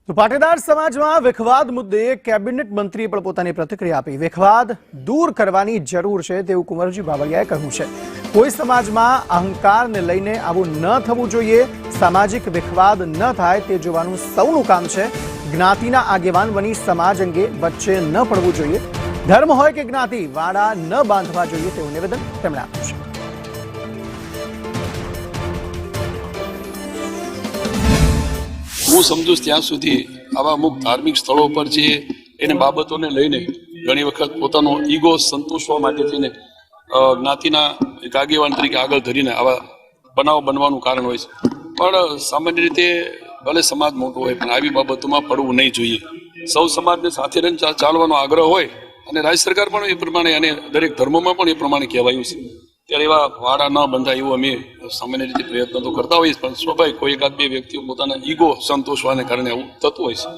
તો પાટીદાર સમાજમાં વિખવાદ મુદ્દે કેબિનેટ મંત્રીએ પણ પોતાની પ્રતિક્રિયા આપી। વિખવાદ દૂર કરવાની જરૂર છે તેવું કુંવરજી બાવળિયાએ કહ્યું છે। કોઈ સમાજમાં અહંકારને લઈને આવું ન થવું જોઈએ। સામાજિક વિખવાદ ન થાય તે જોવાનું સૌનું કામ છે। જ્ઞાતિના આગેવાન બની સમાજ અંગે વચ્ચે ન પડવું જોઈએ। ધર્મ હોય કે જ્ઞાતિ વાડા ન બાંધવા જોઈએ તેવું નિવેદન તેમણે આપ્યું છે। હું સમજુ ત્યાં સુધી આવા અમુક ધાર્મિક સ્થળો પર જે એને બાબતોને લઈને ઘણી વખત પોતાનો ઈગો સંતોષવા માટે થઈને જ્ઞાતિના એક આગેવાન તરીકે આગળ ધરીને આવા બનાવ બનવાનું કારણ હોય છે। પણ સામાન્ય રીતે ભલે સમાજ મોટો હોય પણ આવી બાબતોમાં પડવું નહીં જોઈએ। સૌ સમાજને સાથે રહીને ચાલવાનો આગ્રહ હોય અને રાજ્ય સરકાર પણ એ પ્રમાણે અને દરેક ધર્મોમાં પણ એ પ્રમાણે કહેવાયું છે। ત્યારે એવા વાડા ન બંધાય એવું અમે સામાન્ય રીતે પ્રયત્ન તો કરતા હોઈએ, પણ સ્વાભાવિક કોઈ એકાદ બે વ્યક્તિઓ પોતાના ઈગો સંતોષવાને કારણે આવું થતું હોય છે।